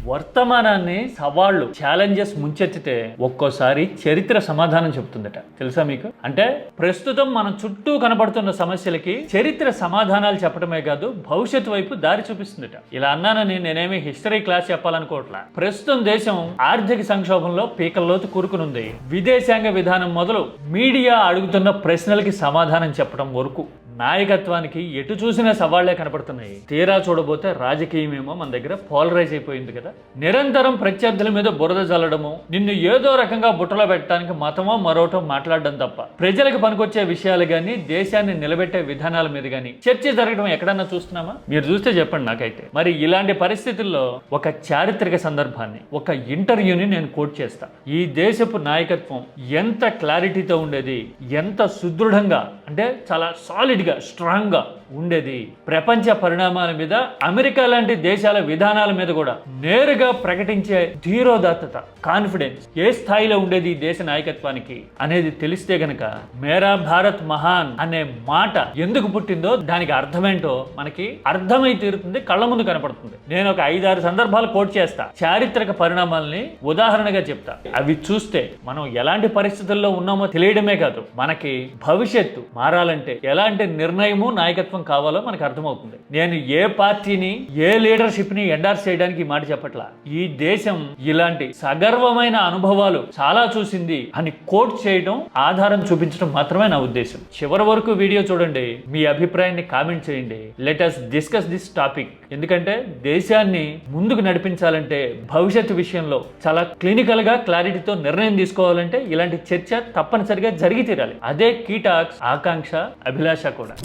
వర్తమానాన్ని సవాళ్లు ఛాలెంజెస్ ముంచెత్తితే ఒక్కోసారి చరిత్ర సమాధానం చెప్తుందట. తెలుసా మీకు? అంటే ప్రస్తుతం మన చుట్టూ కనబడుతున్న సమస్యలకి చరిత్ర సమాధానాలు చెప్పడమే కాదు, భవిష్యత్తు వైపు దారి చూపిస్తుందట. ఇలా అన్నానని నేనేమి హిస్టరీ క్లాస్ చెప్పాలనుకోవట్లా. ప్రస్తుతం దేశం ఆర్థిక సంక్షోభంలో పీకల్లోతు కూరుకునుంది. విదేశాంగ విధానం మొదలు మీడియా అడుగుతున్న ప్రశ్నలకి సమాధానం చెప్పడం వరకు నాయకత్వానికి ఎటు చూసినా సవాళ్లే కనపడుతున్నాయి. తీరా చూడబోతే రాజకీయమేమో మన దగ్గర పోలరైజ్ అయిపోయింది కదా. నిరంతరం ప్రత్యర్థుల మీద బురద చల్లడము, నిన్ను ఏదో రకంగా బుట్టలో పెట్టడానికి మతమో మరోటో మాట్లాడడం తప్ప ప్రజలకు పనికొచ్చే విషయాలు గానీ, దేశాన్ని నిలబెట్టే విధానాల మీద గానీ చర్చ జరగడం ఎక్కడన్నా చూస్తున్నామా? మీరు చూస్తే చెప్పండి నాకైతే. మరి ఇలాంటి పరిస్థితుల్లో ఒక చారిత్రక సందర్భాన్ని, ఒక ఇంటర్వ్యూని నేను కోట్ చేస్తా. ఈ దేశపు నాయకత్వం ఎంత క్లారిటీతో ఉండేది, ఎంత సుదృఢంగా, అంటే చాలా సాలిడ్ స్ట్రాంగ్ గా ఉండేది. ప్రపంచ పరిణామాల మీద, అమెరికా లాంటి దేశాల విధానాల మీద కూడా నేరుగా ప్రకటించే ధీరోదాత్తత, కాన్ఫిడెన్స్ ఏ స్థాయిలో ఉండేది ఈ దేశ నాయకత్వానికి అనేది తెలిస్తే గనక మేరా భారత్ మహాన్ అనే మాట ఎందుకు పుట్టిందో దానికి అర్థమేంటో మనకి అర్థమై తీరుతుంది, కళ్ళ ముందు కనపడుతుంది. నేను ఒక 5-6 సందర్భాలు కోట్ చేస్తా, చారిత్రక పరిణామాలని ఉదాహరణగా చెప్తా. అవి చూస్తే మనం ఎలాంటి పరిస్థితుల్లో ఉన్నామో తెలియడమే కాదు, మనకి భవిష్యత్తు మారాలంటే ఎలాంటి నిర్ణయము, నాయకత్వం కావాలో మనకు అర్థమవుతుంది. నేను ఏ పార్టీని, ఏ లీడర్షిప్ ని ఎండార్స్ చేయడానికి ఈ మాట చెప్పట్లా. ఈ దేశం ఇలాంటి సగర్వమైన అనుభవాలు చాలా చూసింది అని కోట్ చేయడం, ఆధారం చూపించడం మాత్రమే నా ఉద్దేశం. చివరి వరకు వీడియో చూడండి, మీ అభిప్రాయాన్ని కామెంట్ చేయండి. Let us discuss this topic. ఎందుకంటే దేశాన్ని ముందుకు నడిపించాలంటే, భవిష్యత్తు విషయంలో చాలా క్లినికల్ గా క్లారిటీతో నిర్ణయం తీసుకోవాలంటే ఇలాంటి చర్చ తప్పనిసరిగా జరిగి తీరాలి. అదే కీ టాక్స్ ఆకాంక్ష, అభిలాష కూడా.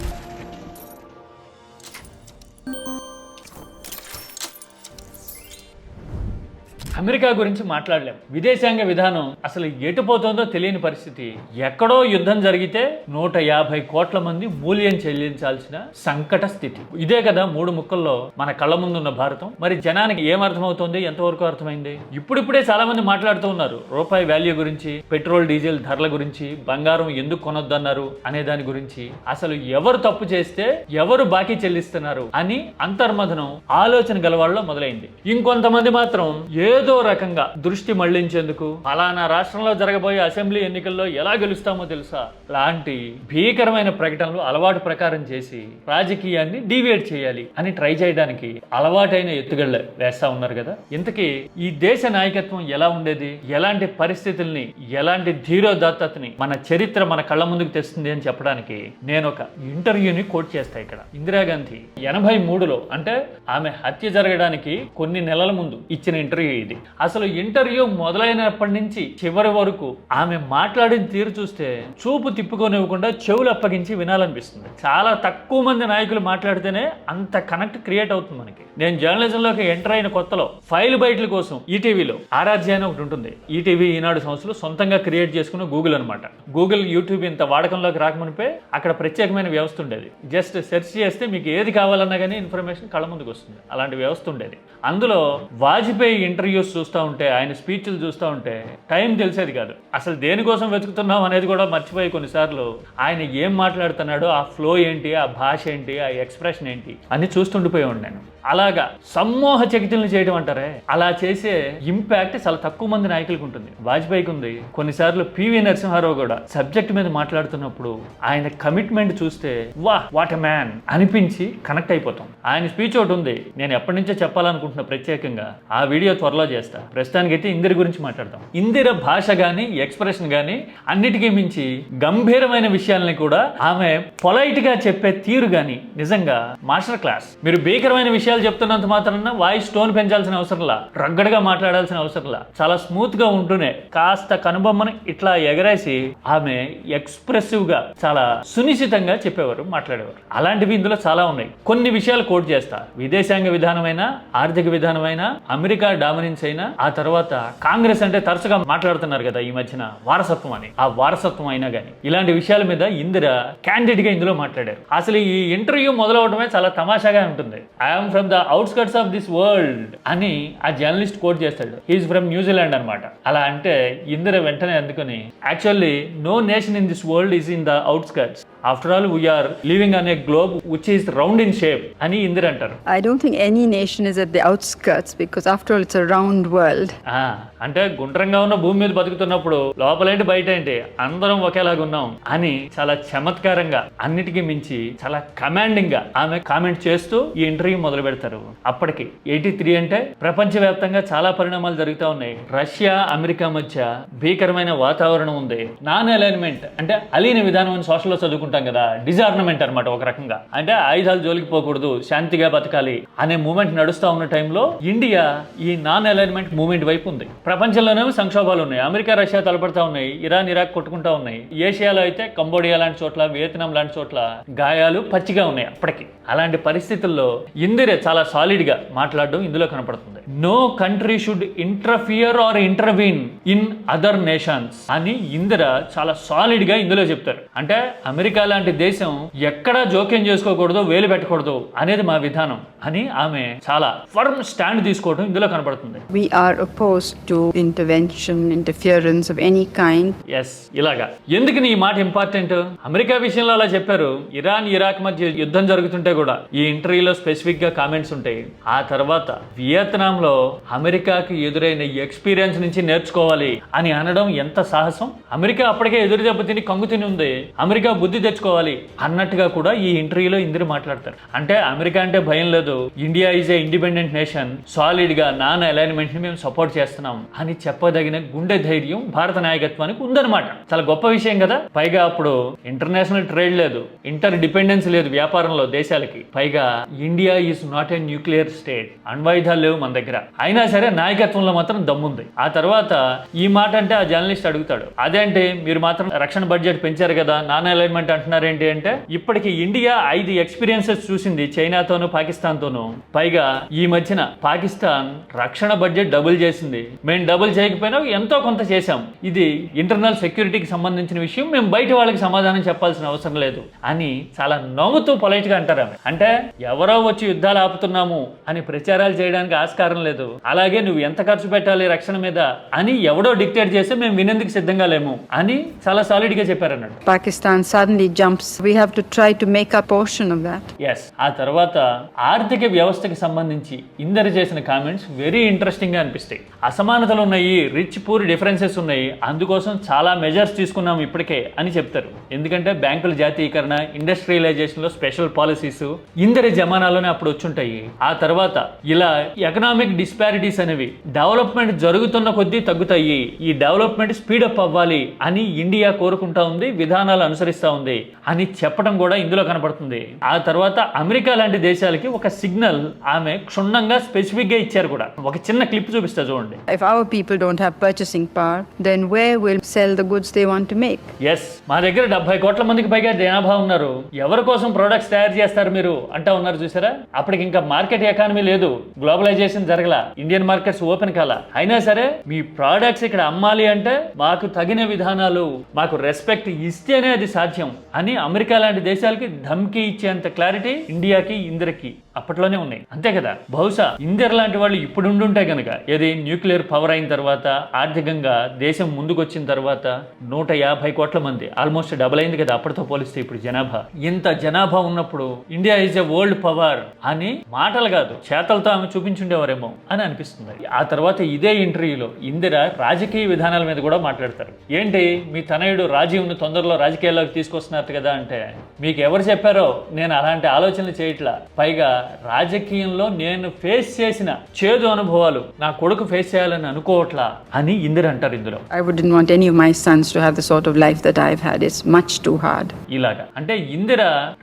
అమెరికా గురించి మాట్లాడలేం. విదేశాంగ విధానం అసలు ఎటుపోతుందో తెలియని పరిస్థితి. ఎక్కడో యుద్ధం జరిగితే 150 కోట్ల మంది మూల్యం చెల్లించాల్సిన సంకట స్థితి. ఇదే కదా 3 ముక్కల్లో మన కళ్ళ ముందున్న భారతం. మరి జనానికి ఏం అర్థమవుతుంది, ఎంతవరకు అర్థమైంది? ఇప్పుడిప్పుడే చాలా మంది మాట్లాడుతూ ఉన్నారు రూపాయి వాల్యూ గురించి, పెట్రోల్ డీజిల్ ధరల గురించి, బంగారం ఎందుకు కొనొద్దన్నారు అనే దాని గురించి. అసలు ఎవరు తప్పు చేస్తే ఎవరు బాకీ చెల్లిస్తున్నారు అని అంతర్మథనం ఆలోచన గలవాళ్ళలో మొదలైంది. ఇంకొంతమంది మాత్రం ఏదో రకంగా దృష్టి మళ్లించేందుకు ఫలానా రాష్ట్రంలో జరగబోయే అసెంబ్లీ ఎన్నికల్లో ఎలా గెలుస్తామో తెలుసా లాంటి భీకరమైన ప్రకటనలు అలవాటు ప్రకారం చేసి రాజకీయాన్ని డీవియేట్ చేయాలి అని ట్రై చేయడానికి అలవాటైన ఎత్తుగళ్ళ వేస్తా ఉన్నారు కదా. ఇంతకీ ఈ దేశ నాయకత్వం ఎలా ఉండేది, ఎలాంటి పరిస్థితుల్ని, ఎలాంటి ధీరోదాత్తతని మన చరిత్ర మన కళ్ళ ముందుకు తెస్తుంది అని చెప్పడానికి నేను ఒక ఇంటర్వ్యూని కోట్ చేస్తా ఇక్కడ. ఇందిరాగాంధీ 83లో, అంటే ఆమె హత్య జరగడానికి కొన్ని నెలల ముందు ఇచ్చిన ఇంటర్వ్యూ ఇది. అసలు ఇంటర్వ్యూ మొదలైనప్పటి నుంచి చివరి వరకు ఆమె మాట్లాడిన తీరు చూస్తే చూపు తిప్పుకోనివ్వకుండా చెవులు అప్పగించి వినాలనిపిస్తుంది. చాలా తక్కువ మంది నాయకులు మాట్లాడితేనే అంత కనెక్ట్ క్రియేట్ అవుతుంది మనకి. నేను జర్నలిజంలోకి ఎంటర్ అయిన కొత్తలో ఫైల్ బైట్ల కోసం ఈటీవీలో ఆరాధ్య అని ఒకటి ఉంటుంది. ఈటీవీ, ఈనాడు సంస్థలు సొంతంగా క్రియేట్ చేసుకున్న గూగుల్ అనమాట. గూగుల్, యూట్యూబ్ ఇంత వాడకంలోకి రాకమునిపే అక్కడ ప్రత్యేకమైన వ్యవస్థ ఉండేది. జస్ట్ సెర్చ్ చేస్తే మీకు ఏది కావాలన్నా కానీ ఇన్ఫర్మేషన్ కళ్ళ ముందుకు వస్తుంది. అలాంటి వ్యవస్థ ఉండేది. అందులో వాజ్పేయి ఇంటర్వ్యూస్ చూస్తూ ఉంటే, ఆయన స్పీచ్లు చూస్తూ ఉంటే టైం తెలిసేది కాదు. అసలు దేనికోసం వెతుకుతున్నాం అనేది కూడా మర్చిపోయి కొన్నిసార్లు ఆయన ఏం మాట్లాడుతున్నాడో, ఆ ఫ్లో ఏంటి, ఆ భాష ఏంటి, ఆ ఎక్స్ప్రెషన్ ఏంటి అని చూస్తుండిపోయాను నేను. అలాగా సమ్మోహ చకితుల్ని చేయడం అంటారే, అలా చేసే ఇంపాక్ట్ చాలా తక్కువ మంది నాయకులకు ఉంటుంది. వాజ్పేయికి ఉంది. కొన్నిసార్లు పివి నరసింహారావు కూడా సబ్జెక్ట్ మీద మాట్లాడుతున్నప్పుడు ఆయన కమిట్మెంట్ చూస్తే వాట్ ఎ మ్యాన్ అనిపించి కనెక్ట్ అయిపోతాం. ఆయన స్పీచ్ ఒకటి ఉంది, నేను ఎప్పటి నుంచో చెప్పాలనుకుంటున్నా ప్రత్యేకంగా. ఆ వీడియో త్వరలో చేస్తా. ప్రస్తుతానికి అయితే ఇందిర గురించి మాట్లాడతాం. ఇందిర భాష గానీ, ఎక్స్ప్రెషన్ గానీ అన్నిటికీ మించి గంభీరమైన విషయాల్ని కూడా ఆమె పొలైట్ గా చెప్పే తీరు గానీ నిజంగా మాస్టర్ క్లాస్. మీరు భీకరమైన విషయాలు చెప్తున్నంత మాత్రాన వాయిస్ టోన్ పెంచాల్సిన అవసరంలా, రగ్గడగా మాట్లాడాల్సిన అవసరంలా, చాలా స్మూత్ గా ఉంటూనే కాస్త కనుబొమ్మని ఇట్లా ఎగరేసి ఆమె ఎక్స్ప్రెసివ్ గా, చాలా సునిశ్చితంగా చెప్పేవారు, మాట్లాడేవారు. అలాంటివి ఇందులో చాలా ఉన్నాయి. కొన్ని విషయాలు కోట్ చేస్తా. విదేశాంగ విధానమైనా, ఆర్థిక విధానమైనా, అమెరికా డామినెన్స్ అయినా, ఆ తర్వాత కాంగ్రెస్ అంటే తరచుగా మాట్లాడుతున్నారు కదా ఈ మధ్యన వారసత్వం అని, ఆ వారసత్వం అయినా కానీ ఇలాంటి విషయాల మీద ఇందిర క్యాండిడేట్ గా ఇందులో మాట్లాడారు. అసలు ఈ ఇంటర్వ్యూ మొదలవడమే చాలా తమాషాగా ఉంటుంది. I'm from the outskirts of this world అని ఆ జర్నలిస్ట్ కోట్ చేస్తాడు. హీఈస్ ఫ్రమ్ న్యూజిలాండ్ అనమాట. అలా అంటే ఇందిర వెంటనే అందుకుని, actually no nation in this world is in the outskirts, after all we are living on a globe which is round in shape అని ఇందిర అంటారు. I don't think any nation is at the outskirts because after all it's a round world. అంటే గుండ్రంగా ఉన్న భూమి మీద బతుకుతున్నప్పుడు లోపలేంటి బయట ఏంటి అందరం ఒకేలాగా ఉన్నాం అని చాలా చమత్కారంగా అన్నిటికీ మించి చాలా కమాండింగ్ గా ఆమె కామెంట్ చేస్తూ ఈ ఇంటర్వ్యూ మొదలు పెడతారు. అప్పటికి 83 అంటే ప్రపంచవ్యాప్తంగా చాలా పరిణామాలు జరుగుతూ ఉన్నాయి. రష్యా అమెరికా మధ్య భీకరమైన వాతావరణం ఉంది. నాన్ అలైన్మెంట్ అంటే అలీన విధానం అని సోషల్లో చదువుకుంటాం కదా, డిజార్నమెంట్ అనమాట ఒక రకంగా. అంటే ఆయుధాలు జోలికి పోకూడదు, శాంతిగా బతకాలి అనే మూమెంట్ నడుస్తూ ఉన్న టైంలో ఇండియా ఈ నాన్ అలైన్మెంట్ మూమెంట్ వైపు ఉంది. ప్రపంచంలోనేమో సంక్షోభాలు ఉన్నాయి. అమెరికా రష్యా తలపడతా ఉన్నాయి, ఇరాన్ ఇరాక్ కొట్టుకుంటా ఉన్నాయి. ఏషియాలో అయితే కంబోడియా లాంటి చోట్ల, వియత్నాం లాంటి చోట్ల గాయాలు పచ్చిగా ఉన్నాయి అప్పటికి. అలాంటి పరిస్థితుల్లో ఇందిరే చాలా సాలిడ్ గా మాట్లాడడం ఇందులో కనపడుతుంది. No country should interfere or intervene in other nations అని ఇందిర చాలా సాలిడ్ గా ఇందులో చెప్తారు. అంటే అమెరికా లాంటి దేశం ఎక్కడా జోక్యం చేసుకోకూడదు, వేలు పెట్టకూడదు అనేది మా విధానం అని ఆమె చాలా ఫర్మ్ స్టాండ్ తీసుకోవడం ఇందులో కనపడుతుంది. We are opposed to intervention, interference of any kind. Yes, ఇలాగా. ఎందుకని ఈ మాట ఇంపార్టెంట్? అమెరికా విషయంలో అలా చెప్పారు. ఇరాన్ ఇరాక్ మధ్య యుద్ధం జరుగుతుంటే కూడా ఈ ఇంటర్వ్యూలో స్పెసిఫిక్ గా కామెంట్స్ ఉంటాయి. ఆ తర్వాత వియత్నాం లో అమెరికాకి ఎదురైన ఎక్స్పీరియన్స్ నుంచి నేర్చుకోవాలి అని అనడం ఎంత సాహసం. అమెరికా అప్పటికే ఎదురు దెబ్బ తిని కంగు తిని ఉంది, అమెరికా బుద్ధి తెచ్చుకోవాలి అన్నట్టుగా కూడా ఈ ఇంటర్వ్యూలో ఇందరు మాట్లాడతారు. అంటే అమెరికా అంటే భయం లేదు, India is a independent nation, solid గా నాన్ అలైన్మెంట్ ని మేము సపోర్ట్ చేస్తున్నాం అని చెప్పదగిన గుండె ధైర్యం భారత నాయకత్వానికి ఉందన్నమాట. చాలా గొప్ప విషయం కదా. పైగా అప్పుడు ఇంటర్నేషనల్ ట్రేడ్ లేదు, ఇంటర్ డిపెండెన్స్ లేదు వ్యాపారంలో దేశాలకి. పైగా India is not a nuclear state, అణ్వాయుధాలు లేవు మన దగ్గర. అయినా సరే నాయకత్వంలో మాత్రం దమ్ముంది. ఆ తర్వాత ఈ మాట అంటే ఆ జర్నలిస్ట్ అడుగుతాడు, అదేంటి మీరు మాత్రం రక్షణ బడ్జెట్ పెంచారు కదా, నాన్ అలైన్మెంట్ అంటున్నారు ఏంటి అంటే, ఇప్పటికి ఇండియా 5 ఎక్స్పీరియన్సెస్ చూసింది చైనాతోనూ పాకిస్తాన్ తోనూ. పైగా ఈ మధ్యన పాకిస్తాన్ రక్షణ బడ్జెట్ డబుల్ చేసింది, మేము డబుల్ చేయకపోయినా ఎంతో కొంత చేశాం, ఇది ఇంటర్నల్ సెక్యూరిటీకి సంబంధించిన విషయం, మేము బయట వాళ్ళకి సమాధానం చెప్పాల్సిన అవసరం లేదు అని చాలా నవ్వుతూ పొలైట్ గా అంటారు. అంటే ఎవరో వచ్చి యుద్ధాలు ఆపుతున్నాము అని ప్రచారాలు చేయడానికి ఆస్కారం లేదు. అలాగే నువ్వు ఎంత ఖర్చు పెట్టాలి రక్షణ మీద అని ఎవడో డిక్టేట్ చేస్తే మేము వినేందుకు సిద్ధంగా లేము అని చాలా సాలిడ్ గా చెప్పారన్నాడు. Pakistan suddenly jumps. We have to try to make a portion of that. Yes. ఆ తర్వాత ఆర్థిక వ్యవస్థకి సంబంధించి ఇందరు చేసిన కామెంట్స్ వెరీ ఇంట్రెస్టింగ్ గా అనిపిస్తాయి. అసమానతలు ఉన్నాయి, రిచ్ పూర్ డిఫరెన్సెస్ ఉన్నాయి, అందుకోసం చాలా మెజర్స్ తీసుకున్నాం ఇప్పటికే అని చెప్తారు. ఎందుకంటే బ్యాంకుల జాతీయకరణ, ఇండస్ట్రియలైజేషన్ లో స్పెషల్ పాలసీస్ ఇందరి జమానాలోనే అప్పుడు వచ్చుంటాయి. ఆ తర్వాత ఇలా ఎకనామిక్ డిస్పారిటీస్ అనేవి డెవలప్మెంట్ జరుగుతున్న కొద్దీ తగ్గుతాయి, ఈ డెవలప్మెంట్ స్పీడప్ అవ్వాలి అని ఇండియా కోరుకుంటా ఉంది, విధానాలు అనుసరిస్తూ ఉంది అని చెప్పడం కూడా ఇందులో కనపడుతుంది. ఆ తర్వాత అమెరికా లాంటి దేశాలకి ఒక సిగ్నల్ ఆమె క్షుణ్ణంగా స్పెసిఫిక్ గా ఇచ్చారు కూడా. ఒక చిన్న క్లిప్ చూపిస్తా చూడండి. If our people don't have purchasing power, then where will sell the goods they want to make? Yes, మా దగ్గర 70 కోట్ల మందికి పైగా జనాభా ఉన్నారు, ఎవరి కోసం ప్రొడక్ట్స్ తయారు చేస్తారు మీరు అంటా ఉన్నారు చూసారా. అప్పటికి ఇంకా మార్కెట్ ఎకానమీ లేదు, గ్లోబలైజేషన్ జరగల, ఇండియన్ మార్కెట్స్ ఓపెన్ కాల. అయినా సరే మీ ప్రోడక్ట్స్ ఇక్కడ అమ్మాలి అంటే మాకు తగిన విధానాలు, మాకు రెస్పెక్ట్ ఇస్తేనే అది సాధ్యం అని అమెరికా లాంటి దేశాలకి ధమ్కి ఇచ్చేంత క్లారిటీ ఇండియాకి ఇందిరకి అప్పట్లోనే ఉన్నాయి. అంతే కదా. బహుశా ఇందిర లాంటి వాళ్ళు ఇప్పుడు ఉండుంటే కనుక, ఏది న్యూక్లియర్ పవర్ అయిన తర్వాత, ఆర్థికంగా దేశం ముందుకు వచ్చిన తర్వాత 150 కోట్ల మంది, ఆల్మోస్ట్ డబుల్ అయింది కదా అప్పటితో పోలిస్తే ఇప్పుడు జనాభా. ఇంత జనాభా ఉన్నప్పుడు India is a world power అని మాటలు కాదు చేతలతో ఆమె చూపించుండేవారేమో అని అనిపిస్తుంది. ఆ తర్వాత ఇదే ఇంటర్వ్యూలో ఇందిర రాజకీయ విధానాల మీద కూడా మాట్లాడతారు. ఏంటి మీ తనయుడు రాజీవ్ను తొందరలో రాజకీయాల్లోకి తీసుకొస్తున్నారు కదా అంటే, మీకు ఎవరు చెప్పారో నేను అలాంటి ఆలోచనలు చేయట్లా, పైగా రాజకీయంలో నేను ఫేస్ చేసిన చేదు అనుభవాలు నా కొడుకు ఫేస్ చేయాలని అనుకోవట్లా అని ఇందిర అంటారు ఇందులో. I wouldn't want any of my sons to have the sort of life that I've had. It's much too hard. ఇలాగా. అంటే ఇందిర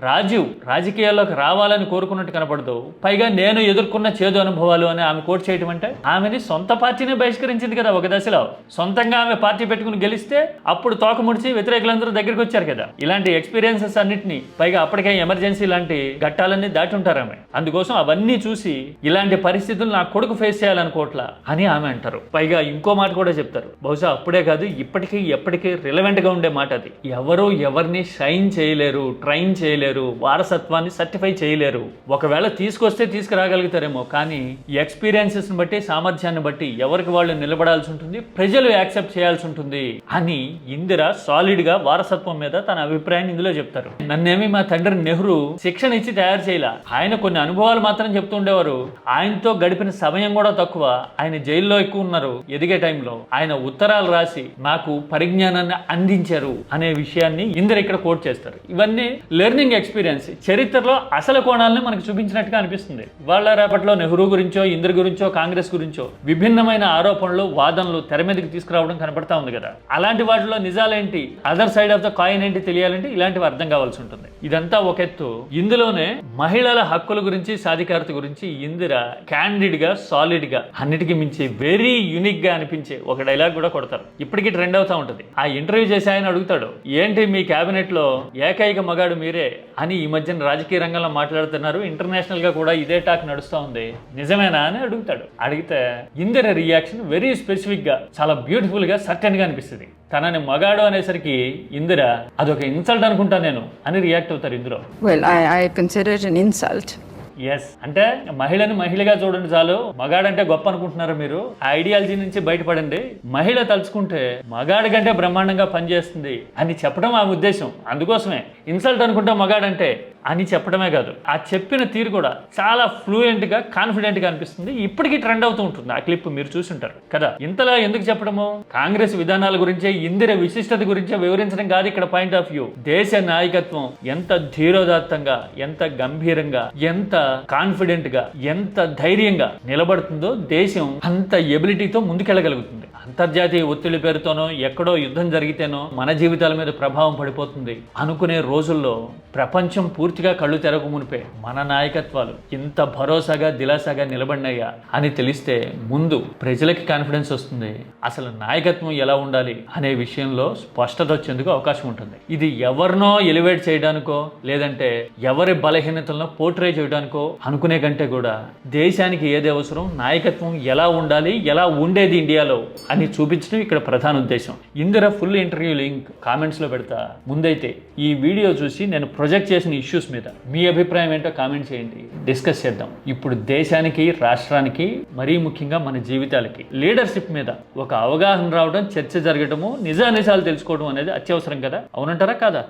రాజీవ్ రాజకీయాల్లోకి రావాలని కోరుకున్నట్టు కనపడదు, పైగా నేను ఎదుర్కొన్న చేదు అనుభవాలు అని ఆమె కోట్ చేయటం అంటే, ఆమెని సొంత పార్టీని బహిష్కరించింది కదా ఒక దశలో. సొంతంగా ఆమె పార్టీ పెట్టుకుని గెలిస్తే అప్పుడు తోక ముడిచి వ్యతిరేకులందరూ దగ్గరికి వచ్చారు కదా. ఇలాంటి ఎక్స్పీరియన్సెస్ అన్నింటినీ, పైగా అప్పటికే ఎమర్జెన్సీ లాంటి ఘట్టాలన్నీ దాటి ఉంటారు ఆమె. అందుకోసం అవన్నీ చూసి ఇలాంటి పరిస్థితులు నా కొడుకు ఫేస్ చేయాలనుకోవట్లా అని ఆమె అంటారు. పైగా ఇంకో మాట కూడా చెప్తారు, బహుశా అప్పుడే కాదు ఇప్పటికీ ఎప్పటికీ రిలవెంట్ గా ఉండే మాట అది. ఎవరు ఎవరిని షైన్ చేయలేరు, ట్రైన్ చేయలేరు, వారసత్వాన్ని సర్టిఫై చేయలేరు. ఒకవేళ తీసుకొస్తే తీసుకురాగలుగుతారేమో, కానీ ఎక్స్పీరియన్సెస్ బట్టి సామర్థ్యాన్ని బట్టి ఎవరికి వాళ్ళు నిలబడాల్సి ఉంటుంది, ప్రజలు యాక్సెప్ట్ చేయాల్సి ఉంటుంది అని ఇందిర సాలిడ్ గా వారసత్వం మీద తన అభిప్రాయాన్ని ఇందులో చెప్తారు. నన్నేమి మా తండ్రి నెహ్రూ శిక్షణ ఇచ్చి తయారు చేయాల, ఆయన కొన్ని అనుభవాలు మాత్రం చెప్తూ ఉండేవారు. ఆయనతో గడిపిన సమయం కూడా తక్కువ, ఆయన జైల్లో ఎక్కువ ఉన్నారు. ఎదిగే టైంలో ఆయన ఉత్తరాలు రాసి నాకు పరిజ్ఞానాన్ని అందించారు అనే విషయాన్ని ఇందిర ఇక్కడ కోట్ చేస్తారు. ఇవన్నీ లెర్నింగ్ ఎక్స్పీరియన్స్, చరిత్రలో అసలు కోణాలని మనకు చూపించినట్టుగా అనిపిస్తుంది. వాళ్ళ రేపట్లో నెహ్రూ గురించో, ఇందిర గురించో, కాంగ్రెస్ గురించో విభిన్నమైన ఆరోపణలు, వాదనలు తెర మీదకి తీసుకురావడం కనపడతా ఉంది కదా. అలాంటి వాటిలో నిజాలేంటి, other side of the coin ఏంటి తెలియాలంటే ఇలాంటివి అర్థం కావాల్సి ఉంటుంది. ఇదంతా ఒక ఎత్తు. ఇందులోనే మహిళల హక్కుల గురించి, సాధికారత గురించి ఇందిర క్యాండిడ్ గా, సాలిడ్ గా, అన్నిటికీ మించి వెరీ యూనిక్ గా అనిపించే ఒక డైలాగ్ కూడా కొడతారు. ఇప్పటికీ ట్రెండ్ అవుతా ఉంటుంది. ఆ ఇంటర్వ్యూ చేసి ఆయన అడుగుతాడు, ఏంటి మీ క్యాబినెట్ లో ఏకైక మగాడు మీరే అని ఈ మధ్యన రాజకీయ రంగంలో మాట్లాడుతున్నారు, ఇంటర్నేషనల్ గా కూడా ఇదే టాక్ నడుస్తూ ఉంది, నిజమేనా అని అడుగుతాడు. అడిగితే ఇందిర రియాక్షన్ వెరీ స్పెసిఫిక్ గా, చాలా బ్యూటిఫుల్ గా, సర్టెన్ గా అనిపిస్తుంది. తనని మగాడు అనేసరికి ఇందిర అదొక ఇన్సల్ట్ అనుకుంటా నేను అని రియాక్ట్ అవుతారు ఇందులో. Well, I consider it an insult. Yes, అంటే మహిళని మహిళగా చూడండి చాలు, మగాడంటే గొప్ప అనుకుంటున్నారు మీరు. ఆ ఐడియాలజీ నుంచి బయటపడండి. మహిళ తలుచుకుంటే మగాడి కంటే బ్రహ్మాండంగా పనిచేస్తుంది అని చెప్పడం ఆ ఉద్దేశం. అందుకోసమే ఇన్సల్ట్ అనుకుంటా మగాడంటే అని చెప్పడమే కాదు, ఆ చెప్పిన తీరు కూడా చాలా ఫ్లూయెంట్ గా, కాన్ఫిడెంట్ గా అనిపిస్తుంది. ఇప్పటికీ ట్రెండ్ అవుతూ ఉంటుంది. ఆ క్లిప్ మీరు చూసుంటారు కదా. ఇంతలా ఎందుకు చెప్పడము, కాంగ్రెస్ విధానాల గురించే, ఇందిర విశిష్టత గురించే వివరించడం కాదు ఇక్కడ పాయింట్ ఆఫ్ వ్యూ. దేశ నాయకత్వం ఎంత ధీరోదాత్తంగా, ఎంత గంభీరంగా, ఎంత కాన్ఫిడెంట్ గా, ఎంత ధైర్యంగా నిలబడుతుందో దేశం అంత ఎబిలిటీతో ముందుకెళ్ళగలుగుతుంది. అంతర్జాతీయ ఒత్తిడి పేరుతోనో, ఎక్కడో యుద్ధం జరిగితేనో మన జీవితాల మీద ప్రభావం పడిపోతుంది అనుకునే రోజుల్లో ప్రపంచం పూర్తిగా కళ్ళు తెరకు మునిపే మన నాయకత్వాలు ఇంత భరోసాగా, దిలాసాగా నిలబడినాయా అని తెలిస్తే ముందు ప్రజలకి కాన్ఫిడెన్స్ వస్తుంది. అసలు నాయకత్వం ఎలా ఉండాలి అనే విషయంలో స్పష్టత వచ్చేందుకు అవకాశం ఉంటుంది. ఇది ఎవరినో ఎలివేట్ చేయడానికో, లేదంటే ఎవరి బలహీనతలను పోర్ట్రే చేయడానికో అనుకునే కంటే కూడా దేశానికి ఏది అవసరం, నాయకత్వం ఎలా ఉండాలి, ఎలా ఉండేది ఇండియాలో అని చూపించడం ఇక్కడ ప్రధాన ఉద్దేశం. Indira full interview link comments లో పెడతా. ముందైతే ఈ వీడియో చూసి నేను ప్రొజెక్ట్ చేసిన ఇష్యూస్ మీద మీ అభిప్రాయం ఏంటో కామెంట్ చేయండి, డిస్కస్ చేద్దాం. ఇప్పుడు దేశానికి, రాష్ట్రానికి, మరీ ముఖ్యంగా మన జీవితాలకి లీడర్షిప్ మీద ఒక అవగాహన రావడం, చర్చ జరగడము, నిజానిజాలు తెలుసుకోవడం అనేది అత్యవసరం కదా. అవునంటారా కాదా?